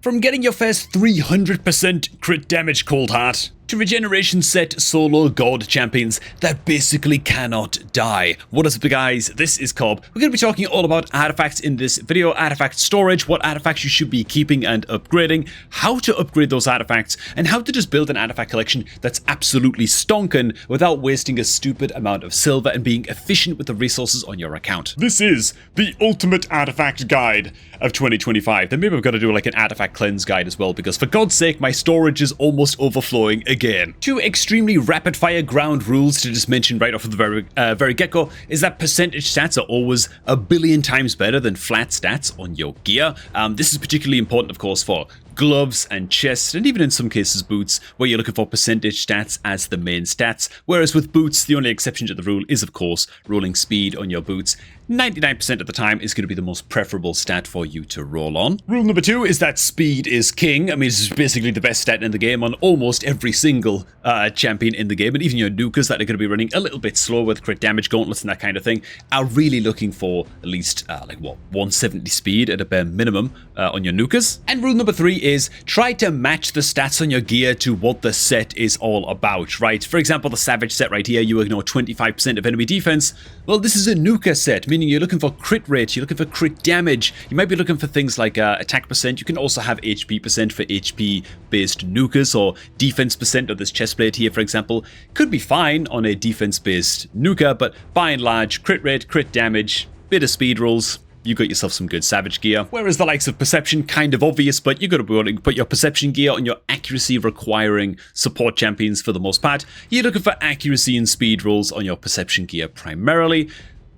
From getting your first 300% crit damage Cold Heart, to regeneration set solo god champions that basically cannot die. What is up guys, this is Cobb. We're going to be talking all about artifacts in this video, artifact storage, what artifacts you should be keeping and upgrading, how to upgrade those artifacts, and how to just build an artifact collection that's absolutely stonking without wasting a stupid amount of silver and being efficient with the resources on your account. This is the ultimate artifact guide of 2025. Then maybe we've got to do like an artifact cleanse guide as well, because for God's sake, my storage is almost overflowing again. Two extremely rapid fire ground rules to just mention right off of the very get-go is that percentage stats are always a billion times better than flat stats on your gear. This is particularly important, of course, for gloves and chests, and even in some cases boots, where you're looking for percentage stats as the main stats, whereas with boots, the only exception to the rule is, of course, rolling speed on your boots. 99% of the time is going to be the most preferable stat for you to roll on. Rule number 2 is that speed is king. I mean, this is basically the best stat in the game on almost every single champion in the game, and even your nukers that are going to be running a little bit slower with crit damage gauntlets and that kind of thing are really looking for at least, 170 speed at a bare minimum on your nukers. And rule number 3 is try to match the stats on your gear to what the set is all about, right? For example, the Savage set right here, you ignore 25% of enemy defense. Well, this is a nuker set, meaning you're looking for crit rate, you're looking for crit damage. You might be looking for things like attack percent. You can also have HP percent for HP-based nukers, or defense percent of this chest plate here, for example. Could be fine on a defense-based nuker, but by and large, crit rate, crit damage, bit of speed rolls, you got yourself some good Savage gear. Whereas the likes of Perception, kind of obvious, but you got to be willing to put your Perception gear on your accuracy requiring support champions for the most part. You're looking for accuracy and speed rolls on your Perception gear primarily.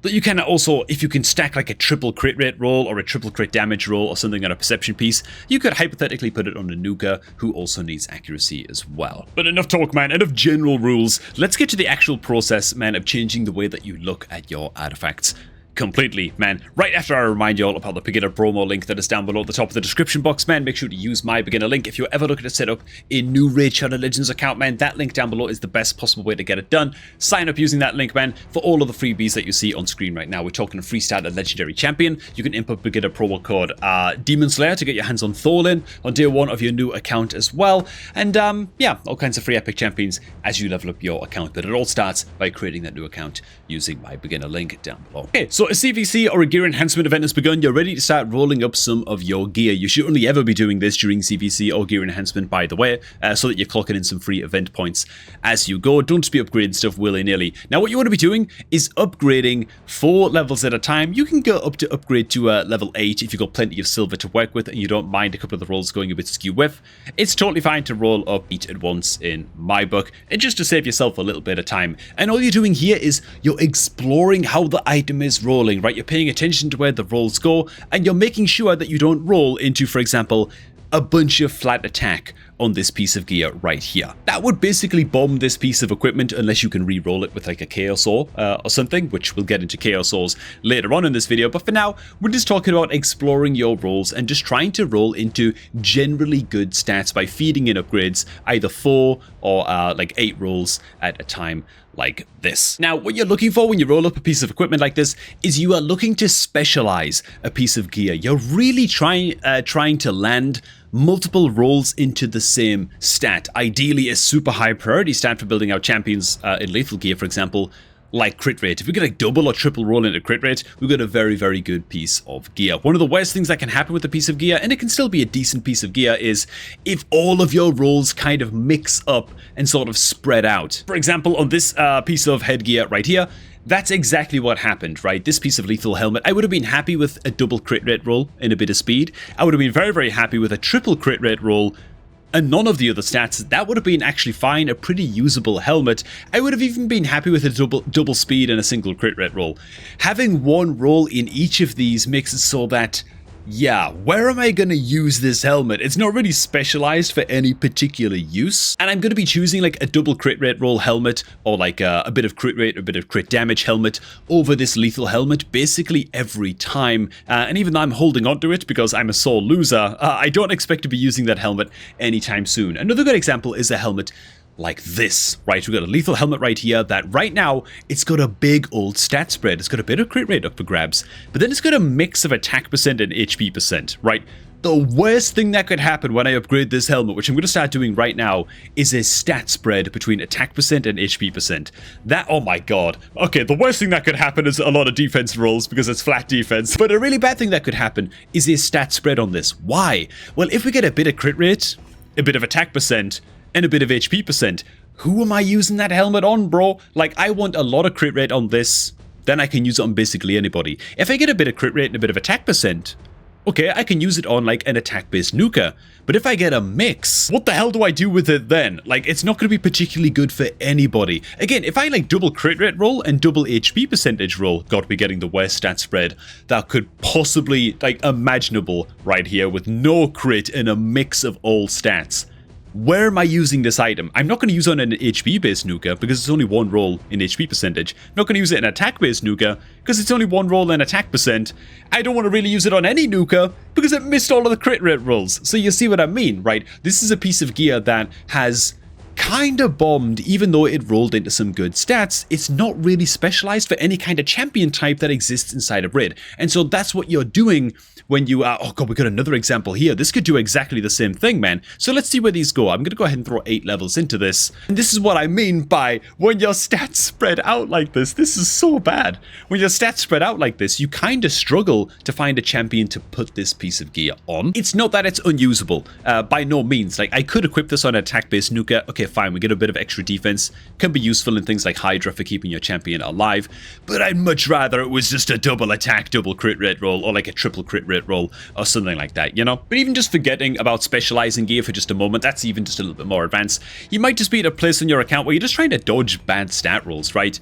But you can also, if you can stack like a triple crit rate roll or a triple crit damage roll or something on a Perception piece, you could hypothetically put it on a nuker who also needs accuracy as well. But enough talk, man, enough general rules. Let's get to the actual process, man, of changing the way that you look at your artifacts. Completely, man. Right after I remind you all about the beginner promo link that is down below at the top of the description box, man, make sure to use my beginner link if you're ever looking to set up a new Raid Shadow Legends account, man. That link down below is the best possible way to get it done. Sign up using that link, man, for all of the freebies that you see on screen right now. We're talking a free start at Legendary Champion. You can input beginner promo code Demon Slayer to get your hands on Thorlin on day 1 of your new account as well. And yeah, all kinds of free epic champions as you level up your account. But it all starts by creating that new account using my beginner link down below. Okay, so a CVC or a gear enhancement event has begun. You're ready to start rolling up some of your gear. You should only ever be doing this during CVC or gear enhancement, by the way, so that you're clocking in some free event points as you go. Don't just be upgrading stuff willy-nilly. Now, what you want to be doing is upgrading 4 levels at a time. You can go up to upgrade to level 8 if you've got plenty of silver to work with and you don't mind a couple of the rolls going a bit skew with. It's totally fine to roll up 8 at once in my book, and just to save yourself a little bit of time. And all you're doing here is you're exploring how the item is rolling, right? You're paying attention to where the rolls go, and you're making sure that you don't roll into, for example, a bunch of flat attack on this piece of gear right here. That would basically bomb this piece of equipment unless you can re-roll it with like a Chaos Ore or something, which we'll get into Chaos Ores later on in this video. But for now, we're just talking about exploring your rolls and just trying to roll into generally good stats by feeding in upgrades, either 4 or like 8 rolls at a time like this. Now, what you're looking for when you roll up a piece of equipment like this is you are looking to specialize a piece of gear. You're really trying to land multiple rolls into the same stat. Ideally, a super high priority stat for building out champions in lethal gear, for example, like crit rate. If we get a double or triple roll into crit rate, we've got a very, very good piece of gear. One of the worst things that can happen with a piece of gear, and it can still be a decent piece of gear, is if all of your rolls kind of mix up and sort of spread out. For example, on this piece of headgear right here, that's exactly what happened, right? This piece of lethal helmet, I would have been happy with a double crit rate roll and a bit of speed. I would have been very, very happy with a triple crit rate roll and none of the other stats. That would have been actually fine, a pretty usable helmet. I would have even been happy with a double speed and a single crit rate roll. Having one roll in each of these makes it so that, yeah, where am I going to use this helmet? It's not really specialized for any particular use. And I'm going to be choosing like a double crit rate roll helmet or like a bit of crit rate, a bit of crit damage helmet over this lethal helmet basically every time. And even though I'm holding on to it because I'm a sore loser, I don't expect to be using that helmet anytime soon. Another good example is a helmet like this, right? We've got a lethal helmet right here that right now, it's got a big old stat spread. It's got a bit of crit rate up for grabs, but then it's got a mix of attack percent and HP percent, right? The worst thing that could happen when I upgrade this helmet, which I'm going to start doing right now, is a stat spread between attack percent and HP percent. That, oh my god. Okay, the worst thing that could happen is a lot of defense rolls because it's flat defense. But a really bad thing that could happen is a stat spread on this. Why? Well, if we get a bit of crit rate, a bit of attack percent, and a bit of HP percent, who am I using that helmet on, bro? Like, I want a lot of crit rate on this, then I can use it on basically anybody. If I get a bit of crit rate and a bit of attack percent, okay, I can use it on like an attack-based nuker. But if I get a mix, what the hell do I do with it then? Like, it's not going to be particularly good for anybody. Again, if I like double crit rate roll and double HP percentage roll, got me getting the worst stat spread that could possibly, like, imaginable right here with no crit and a mix of all stats. Where am I using this item? I'm not going to use it on an HP-based nuker because it's only one roll in HP percentage. I'm not going to use it in attack-based nuker because it's only one roll in attack percent. I don't want to really use it on any nuker because it missed all of the crit rate rolls. So you see what I mean, right? This is a piece of gear that has kind of bombed, even though it rolled into some good stats. It's not really specialized for any kind of champion type that exists inside of Raid. And so that's what you're doing when you are, oh god, we got another example here. This could do exactly the same thing, man. So let's see where these go. I'm going to go ahead and throw 8 levels into this. And this is what I mean by when your stats spread out like this. This is so bad. When your stats spread out like this, you kind of struggle to find a champion to put this piece of gear on. It's not that it's unusable, by no means. Like, I could equip this on an attack-based nuker. Okay, fine, we get a bit of extra defense. Can be useful in things like Hydra for keeping your champion alive. But I'd much rather it was just a double attack, double crit rate roll, or like a triple crit rate roll or something like that, you know? But even just forgetting about specializing gear for just a moment, that's even just a little bit more advanced. You might just be at a place on your account where you're just trying to dodge bad stat rolls, right?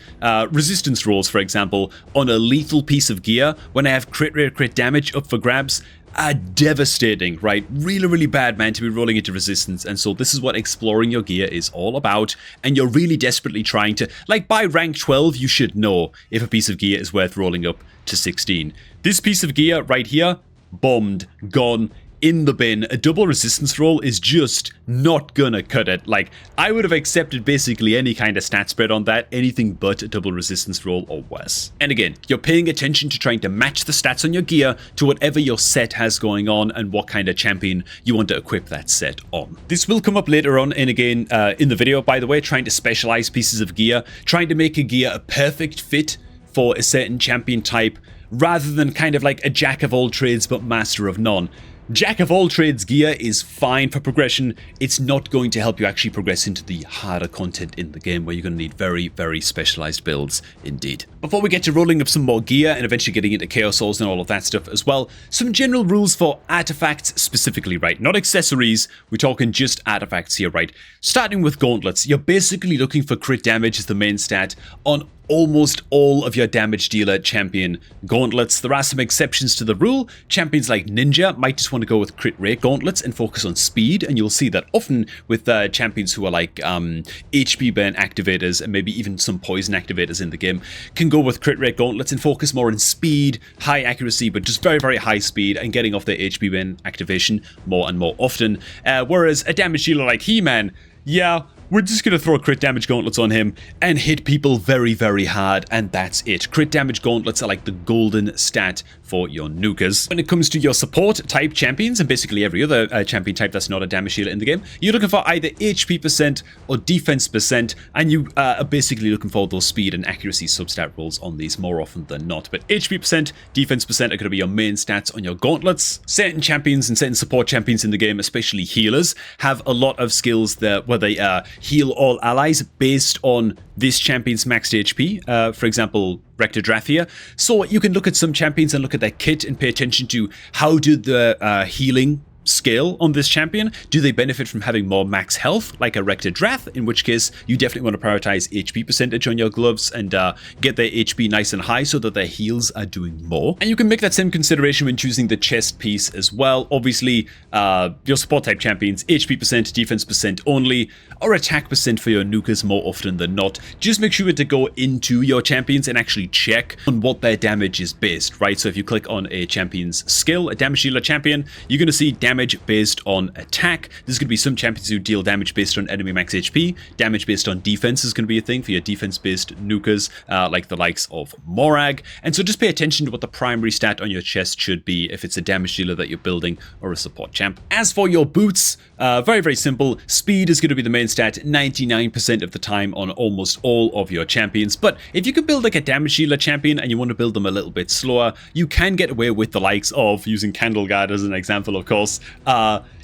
Resistance rolls, for example, on a lethal piece of gear, when I have crit rate, crit damage up for grabs, are devastating, right? Really, really bad, man, to be rolling into resistance. And so this is what exploring your gear is all about. And you're really desperately trying to, like, by rank 12, you should know if a piece of gear is worth rolling up to 16. This piece of gear right here, bombed, gone, in the bin. A double resistance roll is just not gonna cut it. Like, I would have accepted basically any kind of stat spread on that, anything but a double resistance roll or worse. And again, you're paying attention to trying to match the stats on your gear to whatever your set has going on and what kind of champion you want to equip that set on. This will come up later on in again in the video, by the way, trying to specialize pieces of gear, trying to make a gear a perfect fit for a certain champion type, rather than kind of like a jack of all trades but master of none. Jack of all trades gear is fine for progression. It's not going to help you actually progress into the harder content in the game where you're going to need very, very specialized builds indeed. Before we get to rolling up some more gear and eventually getting into Chaos Souls and all of that stuff as well, some general rules for artifacts specifically, right? Not accessories, we're talking just artifacts here, right? Starting with gauntlets, you're basically looking for crit damage as the main stat on almost all of your damage dealer champion gauntlets. There are some exceptions to the rule. Champions like Ninja might just want to go with crit rate gauntlets and focus on speed, and you'll see that often with champions who are like HP burn activators and maybe even some poison activators in the game can go with crit rate gauntlets and focus more on speed, high accuracy, but just very, very high speed and getting off their HP burn activation more and more often. Whereas a damage dealer like He-Man, yeah, we're just going to throw crit damage gauntlets on him and hit people very, very hard, and that's it. Crit damage gauntlets are like the golden stat for your nukers. When it comes to your support type champions, and basically every other champion type that's not a damage dealer in the game, you're looking for either HP percent or defense percent, and you are basically looking for those speed and accuracy substat rolls on these more often than not. But HP percent, defense percent are going to be your main stats on your gauntlets. Certain champions and certain support champions in the game, especially healers, have a lot of skills that where they heal all allies based on this champion's maxed HP. For example, Rectodrathia. So you can look at some champions and look at their kit and pay attention to how do the healing scale on this champion. Do they benefit from having more max health like a Rectodrath, in which case you definitely want to prioritize HP percentage on your gloves and get their HP nice and high so that their heals are doing more. And you can make that same consideration when choosing the chest piece as well. Obviously your support type champions, HP percent, defense percent only, or attack percent for your nukers more often than not. Just make sure to go into your champions and actually check on what their damage is based, right? So if you click on a champion's skill, a damage dealer champion, you're going to see damage damage based on attack. There's going to be some champions who deal damage based on enemy max HP. Damage based on defense is going to be a thing for your defense-based nukers, like the likes of Morag. And so just pay attention to what the primary stat on your chest should be if it's a damage dealer that you're building or a support champ. As for your boots, very, very simple. Speed is going to be the main stat 99% of the time on almost all of your champions. But if you could build like a damage dealer champion and you want to build them a little bit slower, you can get away with the likes of, using Candleguard as an example, of course,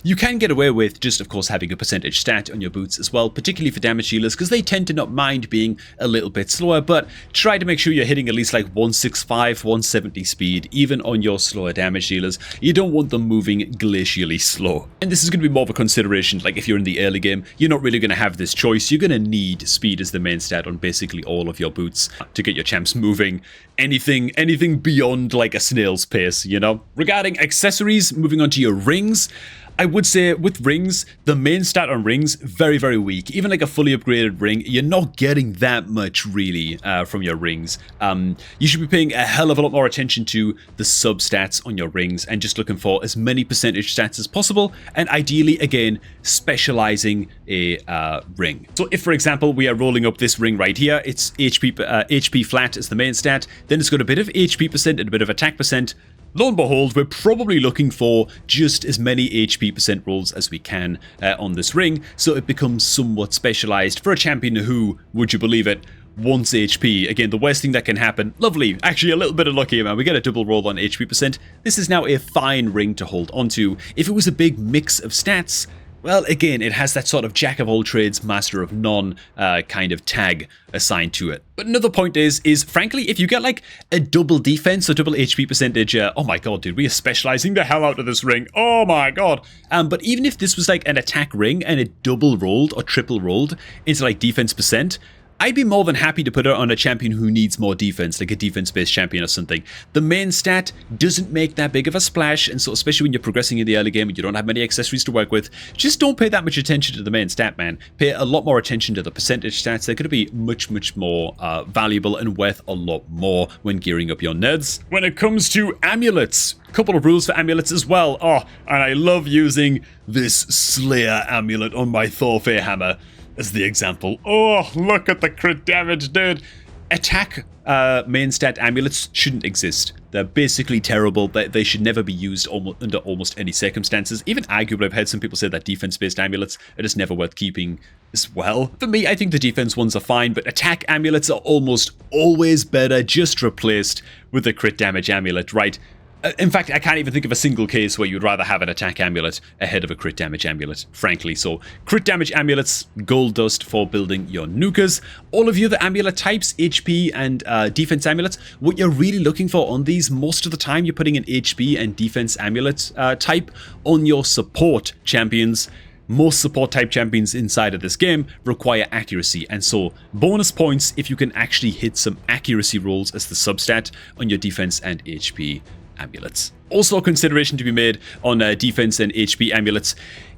you can get away with just, of course, having a percentage stat on your boots as well, particularly for damage dealers, because they tend to not mind being a little bit slower, but try to make sure you're hitting at least like 165, 170 speed, even on your slower damage dealers. You don't want them moving glacially slow. And this is going to be more of a consideration, like if you're in the early game, you're not really going to have this choice. You're going to need speed as the main stat on basically all of your boots to get your champs moving. Anything beyond like a snail's pace, you know? Regarding accessories, moving on to your rings, I would say with rings, the main stat on rings, very, very weak. Even like a fully upgraded ring, you're not getting that much really from your rings. You should be paying a hell of a lot more attention to the sub-stats on your rings and just looking for as many percentage stats as possible. And ideally, again, specializing a ring. So if, for example, we are rolling up this ring right here, it's HP flat as the main stat, then it's got a bit of HP percent and a bit of attack percent. Lo and behold, we're probably looking for just as many HP percent rolls as we can on this ring, so it becomes somewhat specialized for a champion who, would you believe it, wants HP. Again, the worst thing that can happen, lovely, actually a little bit of luck here, man, we get a double roll on HP percent. This is now a fine ring to hold onto. If it was a big mix of stats, well, again, it has that sort of jack of all trades, master of none kind of tag assigned to it. But another point is frankly, if you get like a double defense or double HP percentage, oh my god, dude, we are specializing the hell out of this ring. Oh my god. But even if this was like an attack ring and it double rolled or triple rolled into like defense percent, I'd be more than happy to put it on a champion who needs more defense, like a defense-based champion or something. The main stat doesn't make that big of a splash, and so especially when you're progressing in the early game and you don't have many accessories to work with, just don't pay that much attention to the main stat, man. Pay a lot more attention to the percentage stats. They're going to be much, much more valuable and worth a lot more when gearing up your nerds. When it comes to amulets, couple of rules for amulets as well. Oh, and I love using this Slayer amulet on my Thorfey hammer as the example. Oh, look at the crit damage, dude. Attack main stat amulets shouldn't exist. They're basically terrible. They should never be used under almost any circumstances. Even arguably, I've heard some people say that defense-based amulets are just never worth keeping as well. For me, I think the defense ones are fine, but attack amulets are almost always better just replaced with a crit damage amulet, right? In fact, I can't even think of a single case where you'd rather have an attack amulet ahead of a crit damage amulet, frankly. So, crit damage amulets, gold dust for building your nukers. All of the other amulet types, HP and defense amulets, what you're really looking for on these, most of the time you're putting an HP and defense amulet type on your support champions. Most support type champions inside of this game require accuracy, and so bonus points if you can actually hit some accuracy rolls as the substat on your defense and HP amulets. Also a consideration to be made on defense and HP amulets.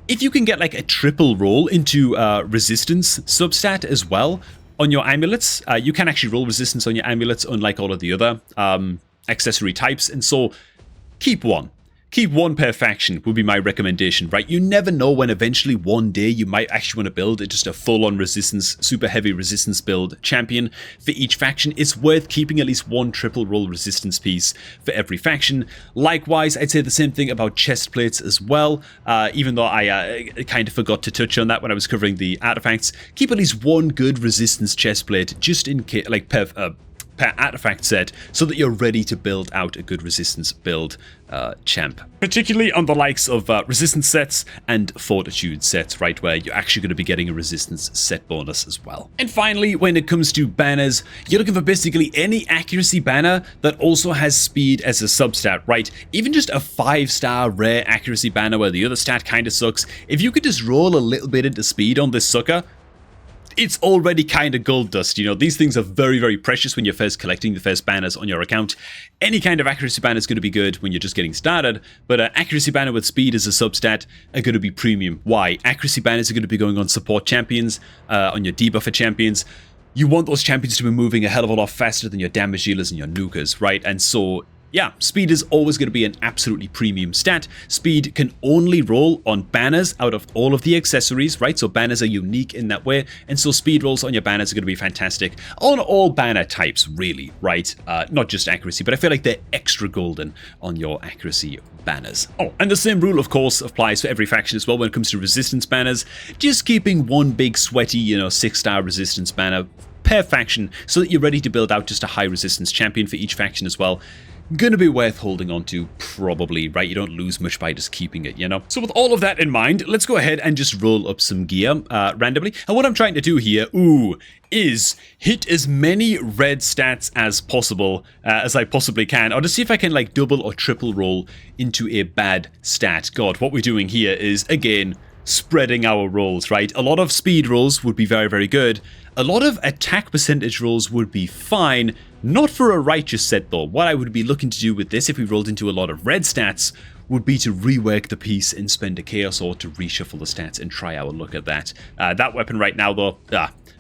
If you can get like a triple roll into resistance substat as well on your amulets, you can actually roll resistance on your amulets unlike all of the other accessory types, and so keep one. Keep one per faction would be my recommendation, right? You never know when eventually one day you might actually want to build just a full-on resistance, super heavy resistance build champion for each faction. It's worth keeping at least one triple roll resistance piece for every faction. Likewise, I'd say the same thing about chest plates as well, even though I kind of forgot to touch on that when I was covering the artifacts. Keep at least one good resistance chest plate just in case, like per artifact set, so that you're ready to build out a good resistance build champ. Particularly on the likes of resistance sets and fortitude sets, right, where you're actually going to be getting a resistance set bonus as well. And finally, when it comes to banners, you're looking for basically any accuracy banner that also has speed as a substat, right? Even just a 5-star rare accuracy banner where the other stat kind of sucks, if you could just roll a little bit into speed on this sucker, it's already kind of gold dust. You know, these things are very, very precious when you're first collecting the first banners on your account. Any kind of accuracy banner is going to be good when you're just getting started, but accuracy banner with speed as a substat are going to be premium. Why? Accuracy banners are going to be going on support champions, on your debuffer champions. You want those champions to be moving a hell of a lot faster than your damage dealers and your nukers, right? And so Yeah, speed is always going to be an absolutely premium stat. Speed can only roll on banners out of all of the accessories, right? So banners are unique in that way, and so speed rolls on your banners are going to be fantastic on all banner types, really, right? Not just accuracy, but I feel like they're extra golden on your accuracy banners. Oh, and the same rule, of course, applies for every faction as well when it comes to resistance banners. Just keeping one big sweaty, 6-star resistance banner per faction so that you're ready to build out just a high resistance champion for each faction as well. Gonna be worth holding on to, probably, right? You don't lose much by just keeping it, So with all of that in mind, let's go ahead and just roll up some gear randomly. And what I'm trying to do here, is hit as many red stats as possible, as I possibly can, or to see if I can, like, double or triple roll into a bad stat. God, what we're doing here is, again, spreading our rolls, right? A lot of speed rolls would be very, very good. A lot of attack percentage rolls would be fine. Not for a righteous set though. What I would be looking to do with this if we rolled into a lot of red stats would be to rework the piece and spend a chaos ore to reshuffle the stats and try our luck at that. That weapon right now though,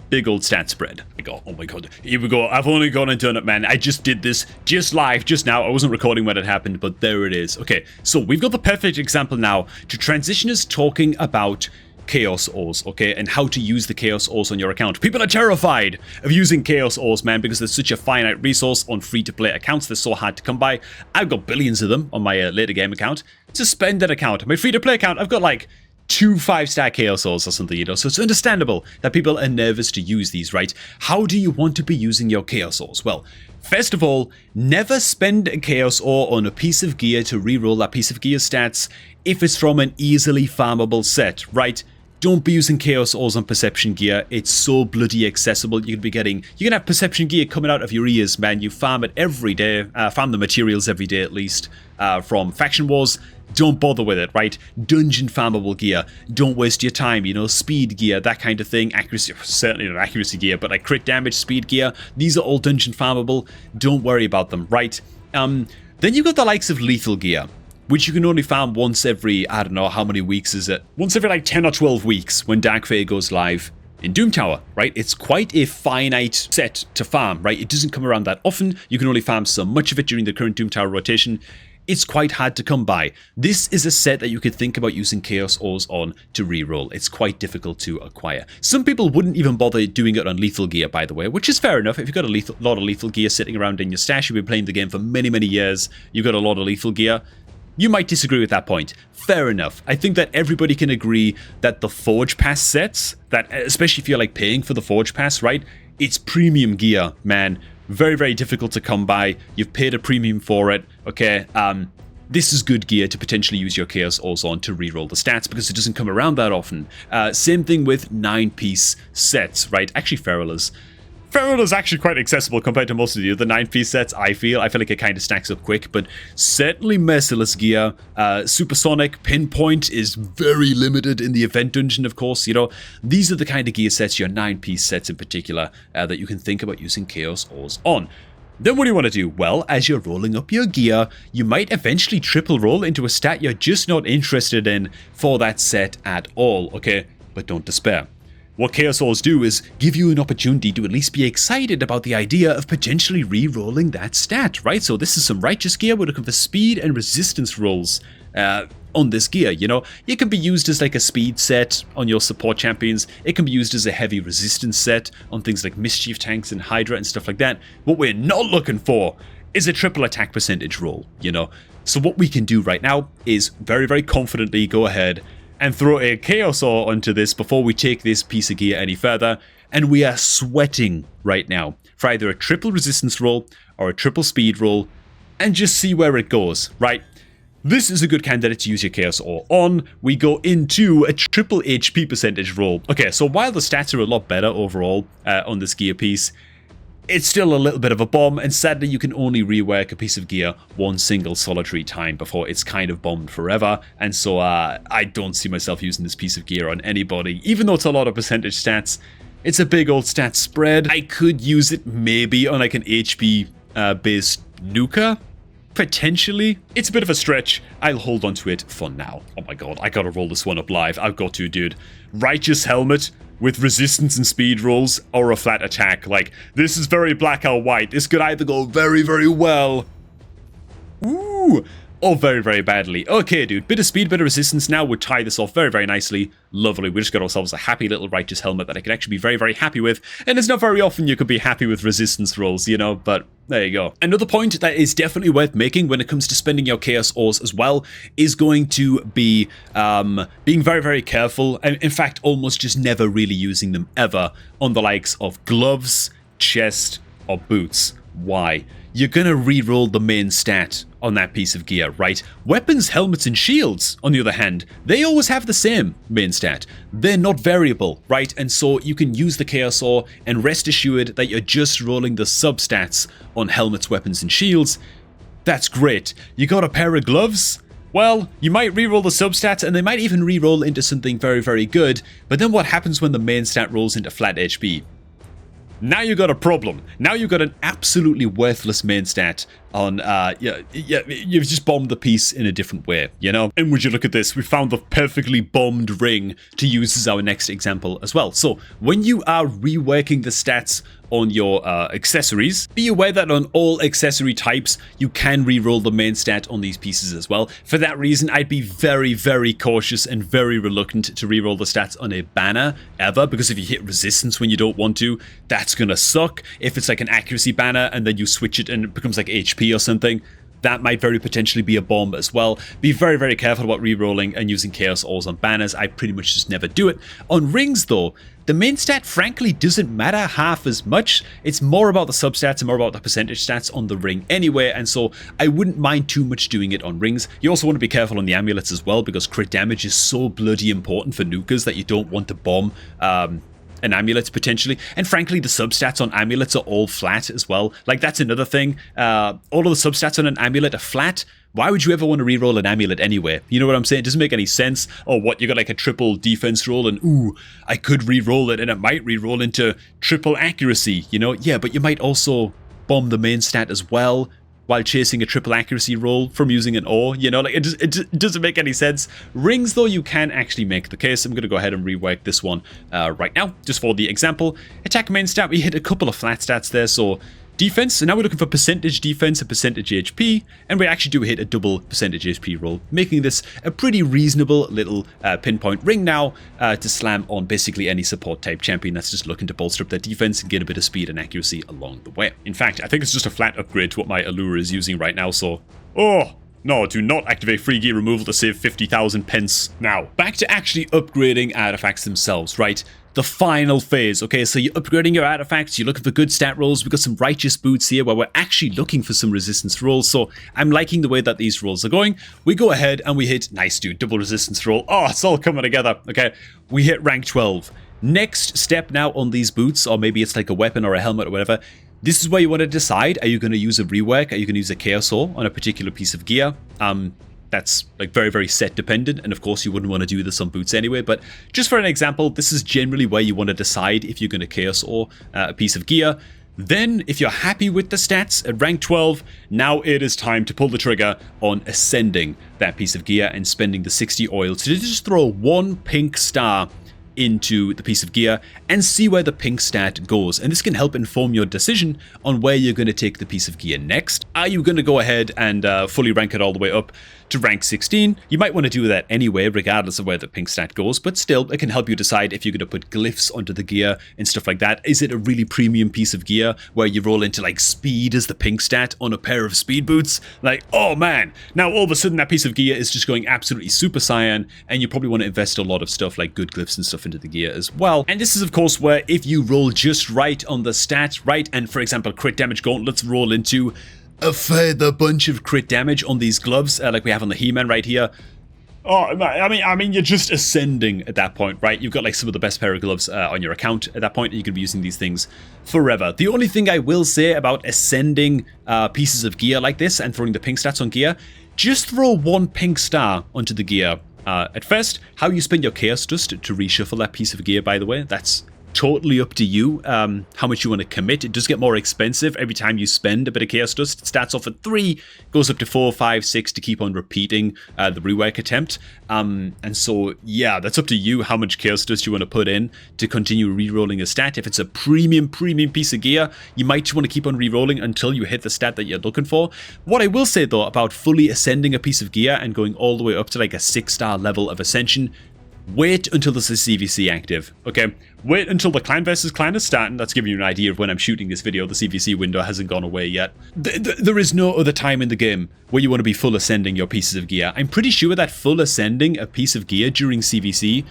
big old stat spread. Oh my god, here we go. I've only gone and done it, man. I just did this just live, just now. I wasn't recording when it happened, but there it is. Okay, so we've got the perfect example now to transition us talking about Chaos Ores, okay, and how to use the Chaos Ores on your account. People are terrified of using Chaos Ores, man, because there's such a finite resource on free-to-play accounts. They're so hard to come by. I've got billions of them on my later game account. To spend an account, my free-to-play account, I've got like 2 5-star Chaos Ores or something, so it's understandable that people are nervous to use these, right? How do you want to be using your Chaos Ores? Well, first of all, never spend a Chaos Ore on a piece of gear to reroll that piece of gear's stats if it's from an easily farmable set, right? Don't be using Chaos Ores on Perception Gear. It's so bloody accessible. You can have Perception Gear coming out of your ears, man. You farm it every day. Farm the materials every day at least from Faction Wars. Don't bother with it, right? Dungeon farmable gear. Don't waste your time, speed gear, that kind of thing. Accuracy, certainly not accuracy gear, but like crit damage, speed gear. These are all dungeon farmable. Don't worry about them, right? Then you've got the likes of lethal gear, which you can only farm once every, I don't know, how many weeks is it? Once every like 10 or 12 weeks when Dark Fate goes live in Doom Tower, right? It's quite a finite set to farm, right? It doesn't come around that often. You can only farm so much of it during the current Doom Tower rotation. It's quite hard to come by. This is a set that you could think about using Chaos Ores on to reroll. It's quite difficult to acquire. Some people wouldn't even bother doing it on lethal gear, by the way, which is fair enough. If you've got a lot of lethal gear sitting around in your stash, you've been playing the game for many, many years, you've got a lot of lethal gear, you might disagree with that point. Fair enough. I think that everybody can agree that the Forge Pass sets, that especially if you're like paying for the Forge Pass, right? It's premium gear, man. Very, very difficult to come by. You've paid a premium for it, okay? This is good gear to potentially use your Chaos Ores on to reroll the stats because it doesn't come around that often. Same thing with 9-piece sets, right? Actually, Feral is actually quite accessible compared to most of the other 9-piece sets, I feel like it kind of stacks up quick, but certainly Merciless gear. Supersonic Pinpoint is very limited in the event dungeon, of course, These are the kind of gear sets, your 9-piece sets in particular, that you can think about using Chaos Ores on. Then what do you want to do? Well, as you're rolling up your gear, you might eventually triple roll into a stat you're just not interested in for that set at all, okay? But don't despair. What Chaos Ores do is give you an opportunity to at least be excited about the idea of potentially re-rolling that stat, right? So this is some righteous gear. We're looking for speed and resistance rolls on this gear, It can be used as like a speed set on your support champions. It can be used as a heavy resistance set on things like Mischief Tanks and Hydra and stuff like that. What we're not looking for is a triple attack percentage roll, So what we can do right now is very, very confidently go ahead and throw a Chaos Ore onto this before we take this piece of gear any further. And we are sweating right now for either a triple resistance roll or a triple speed roll and just see where it goes, right? This is a good candidate to use your Chaos Ore on. We go into a triple HP percentage roll. Okay, so while the stats are a lot better overall on this gear piece, it's still a little bit of a bomb, and sadly you can only rework a piece of gear one single solitary time before it's kind of bombed forever, and so I don't see myself using this piece of gear on anybody, even though it's a lot of percentage stats. It's a big old stat spread. I could use it maybe on like an HP based Nuka, potentially. It's a bit of a stretch. I'll hold on to it for now. Oh my god, I gotta roll this one up live. I've got to, dude. Righteous Helmet with resistance and speed rolls or a flat attack. Like, this is very black or white. This could either go very, very well Ooh! Oh, very, very badly. Okay, dude. Bit of speed, bit of resistance. Now we'll tie this off very, very nicely. Lovely. We just got ourselves a happy little righteous helmet that I can actually be very, very happy with. And it's not very often you could be happy with resistance rolls, you know, but there you go. Another point that is definitely worth making when it comes to spending your chaos ores as well is going to be being very, very careful. And in fact, almost just never really using them ever on the likes of gloves, chest, or boots. Why? You're gonna re-roll the main stat on that piece of gear, right? Weapons, helmets, and shields, on the other hand, they always have the same main stat. They're not variable, right? And so you can use the Chaos Ore and rest assured that you're just rolling the substats on helmets, weapons, and shields. That's great. You got a pair of gloves? Well, you might reroll the substats and they might even reroll into something very, very good, but then what happens when the main stat rolls into flat HP? Now you got a problem. Now you've got an absolutely worthless main stat on, you've just bombed the piece in a different way, you know? And would you look at this, we found the perfectly bombed ring to use as our next example as well. So when you are reworking the stats on your accessories, be aware that on all accessory types, you can reroll the main stat on these pieces as well. For that reason, I'd be very, very cautious and very reluctant to reroll the stats on a banner ever, because if you hit resistance when you don't want to, that's gonna suck. If it's like an accuracy banner and then you switch it and it becomes like HP or something, that might very potentially be a bomb as well. Be very, very careful about rerolling and using Chaos Ores on banners. I pretty much just never do it. On rings though, the main stat frankly doesn't matter half as much. It's more about the substats and more about the percentage stats on the ring anyway, and so I wouldn't mind too much doing it on rings. You also want to be careful on the amulets as well, because crit damage is so bloody important for nukers that you don't want to bomb an amulet potentially. And frankly, the substats on amulets are all flat as well. Like, that's another thing. All of the substats on an amulet are flat. Why would you ever want to reroll an amulet anyway? You know what I'm saying? It doesn't make any sense. Or what, you got like a triple defense roll and ooh, I could reroll it and it might reroll into triple accuracy, you know? Yeah, but you might also bomb the main stat as well while chasing a triple accuracy roll from using an ore, you know, like it doesn't make any sense. Rings though, you can actually make the case. I'm going to go ahead and rework this one right now, just for the example. Attack main stat, we hit a couple of flat stats there, so defense, so now we're looking for percentage defense and percentage HP, and we actually do hit a double percentage HP roll, making this a pretty reasonable little pinpoint ring now to slam on basically any support type champion that's just looking to bolster up their defense and get a bit of speed and accuracy along the way. In fact, I think it's just a flat upgrade to what my Allura is using right now, so oh no, do not activate free gear removal to save 50,000 pence. Now, back to actually upgrading artifacts themselves, right? The final phase. Okay, so you're upgrading your artifacts, you're looking for good stat rolls. We've got some righteous boots here where we're actually looking for some resistance rolls, so I'm liking the way that these rolls are going. We go ahead and we hit, nice dude, double resistance roll. Oh, it's all coming together. Okay, we hit rank 12. Next step now on these boots, or maybe it's like a weapon or a helmet or whatever, this is where you want to decide, are you going to use a rework, are you going to use a Chaos Ore on a particular piece of gear? That's like very, very set dependent, and of course you wouldn't want to do this on boots anyway, but just for an example, this is generally where you want to decide if you're going to Chaos Ore a piece of gear. Then, if you're happy with the stats at rank 12, now it is time to pull the trigger on ascending that piece of gear and spending the 60 oil to just throw one pink star into the piece of gear and see where the pink stat goes, and this can help inform your decision on where you're going to take the piece of gear next. Are you going to go ahead and fully rank it all the way up to rank 16? You might want to do that anyway, regardless of where the pink stat goes, but still, it can help you decide if you're going to put glyphs onto the gear and stuff like that. Is it a really premium piece of gear where you roll into like speed as the pink stat on a pair of speed boots? Like, oh man, now all of a sudden that piece of gear is just going absolutely super cyan, and you probably want to invest a lot of stuff like good glyphs and stuff into the gear as well. And this is of course where if you roll just right on the stat, right, and for example crit damage gauntlets roll into a further bunch of crit damage on these gloves, like we have on the He-Man right here. Oh, I mean, you're just ascending at that point, right? You've got like some of the best pair of gloves on your account at that point, and you can be using these things forever. The only thing I will say about ascending pieces of gear like this and throwing the pink stats on gear, just throw one pink star onto the gear. At first, how you spend your chaos dust to reshuffle that piece of gear, by the way, that's totally up to you how much you want to commit. It does get more expensive every time you spend a bit of Chaos Dust. It starts off at 3, goes up to 4, 5, 6 to keep on repeating the rework attempt. And so, yeah, that's up to you how much Chaos Dust you want to put in to continue rerolling a stat. If it's a premium piece of gear, you might just want to keep on rerolling until you hit the stat that you're looking for. What I will say, though, about fully ascending a piece of gear and going all the way up to like a 6-star level of ascension, wait until there's a CVC active, okay? Wait until the clan versus clan is starting. That's giving you an idea of when I'm shooting this video. The CVC window hasn't gone away yet. There is no other time in the game where you want to be full ascending your pieces of gear. I'm pretty sure that full ascending a piece of gear during CVC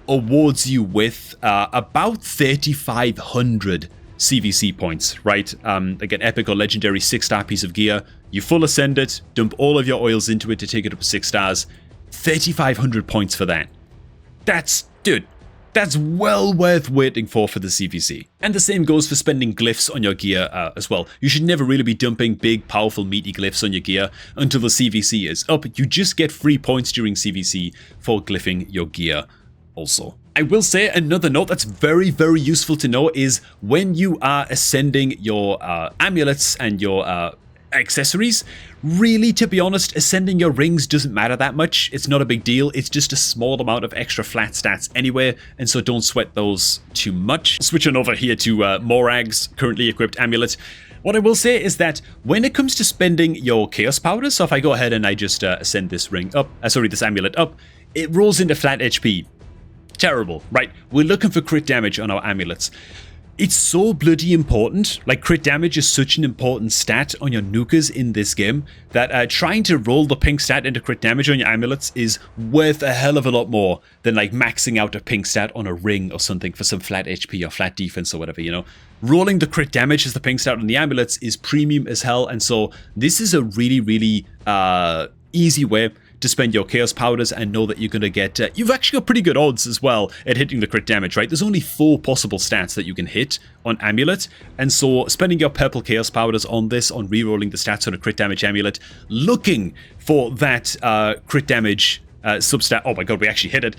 awards you with about 3,500 CVC points, right? Like an epic or legendary 6-star piece of gear. You full ascend it, dump all of your oils into it to take it up to 6 stars. 3,500 points for that. Dude, that's well worth waiting for the CVC. And the same goes for spending glyphs on your gear as well. You should never really be dumping big, powerful, meaty glyphs on your gear until the CVC is up. You just get free points during CVC for glyphing your gear also. I will say another note that's very, very useful to know is when you are ascending your amulets and your accessories, really, to be honest, ascending your rings doesn't matter that much. It's not a big deal. It's just a small amount of extra flat stats anyway, and so don't sweat those too much. Switching over here to Morag's currently equipped amulet. What I will say is that when it comes to spending your chaos powders, so if I go ahead and I just ascend this ring up, this amulet up, it rolls into flat HP. Terrible, right? We're looking for crit damage on our amulets. It's so bloody important. Like, crit damage is such an important stat on your nukas in this game that trying to roll the pink stat into crit damage on your amulets is worth a hell of a lot more than like maxing out a pink stat on a ring or something for some flat HP or flat defense or whatever, you know. Rolling the crit damage as the pink stat on the amulets is premium as hell, and so this is a really, really easy way to spend your chaos powders and know that you're going to get you've actually got pretty good odds as well at hitting the crit damage, right? There's only 4 possible stats that you can hit on amulet, and so spending your purple chaos powders on this, on rerolling the stats on a crit damage amulet, looking for that crit damage substat. Oh my god, we actually hit it.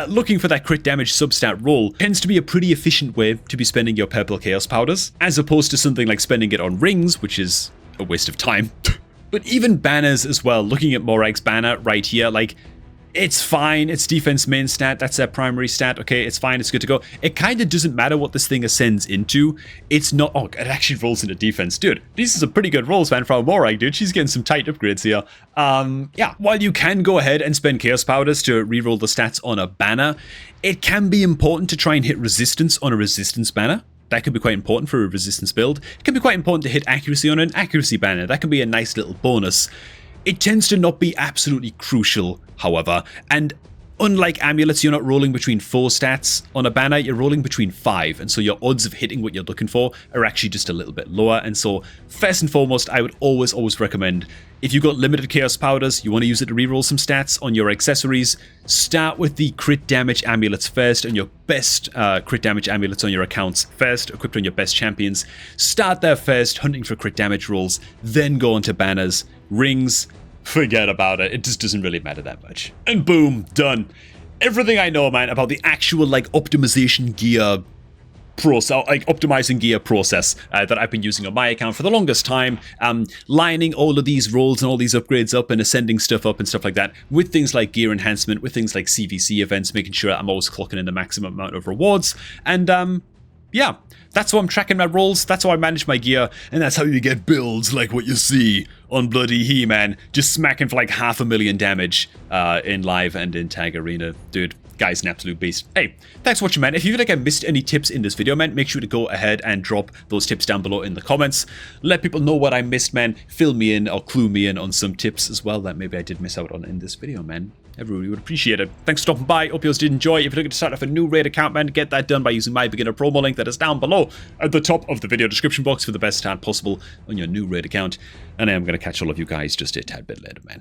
Looking for that crit damage substat roll tends to be a pretty efficient way to be spending your purple chaos powders, as opposed to something like spending it on rings, which is a waste of time. But even banners as well, looking at Morag's banner right here, like, it's fine, it's defense main stat, that's their primary stat, okay, it's fine, it's good to go. It kind of doesn't matter what this thing ascends into. It's not, oh, it actually rolls into defense. Dude, these are some pretty good rolls, man, from Morag, dude. She's getting some tight upgrades here. Yeah, while you can go ahead and spend chaos powders to reroll the stats on a banner, it can be important to try and hit resistance on a resistance banner. That could be quite important for a resistance build. It can be quite important to hit accuracy on an accuracy banner. That can be a nice little bonus. It tends to not be absolutely crucial, however, and unlike amulets, you're not rolling between 4 stats on a banner, you're rolling between 5, and so your odds of hitting what you're looking for are actually just a little bit lower. And so, first and foremost, I would always recommend, if you've got limited chaos powders, you want to use it to reroll some stats on your accessories, start with the crit damage amulets first, and your best crit damage amulets on your accounts first, equipped on your best champions. Start there first, hunting for crit damage rolls, then go on to banners, rings. Forget about it. It just doesn't really matter that much. And boom, done. Everything I know, man, about the actual, like, optimization gear process, like optimizing gear process that I've been using on my account for the longest time, lining all of these rolls and all these upgrades up and ascending stuff up and stuff like that with things like gear enhancement, with things like CVC events, making sure I'm always clocking in the maximum amount of rewards. And yeah, that's how I'm tracking my rolls, that's how I manage my gear, and that's how you get builds like what you see on bloody He-Man, just smacking for like 500,000 damage in live and in Tag Arena. Dude, guy's an absolute beast. Hey, thanks for watching, man. If you feel like I missed any tips in this video, man, make sure to go ahead and drop those tips down below in the comments. Let people know what I missed, man. Fill me in or clue me in on some tips as well that maybe I did miss out on in this video, man. I really would appreciate it. Thanks for stopping by. Hope you guys did enjoy. If you're looking to start off a new raid account, man, get that done by using my beginner promo link that is down below at the top of the video description box for the best start possible on your new raid account. And I am going to catch all of you guys just a tad bit later, man.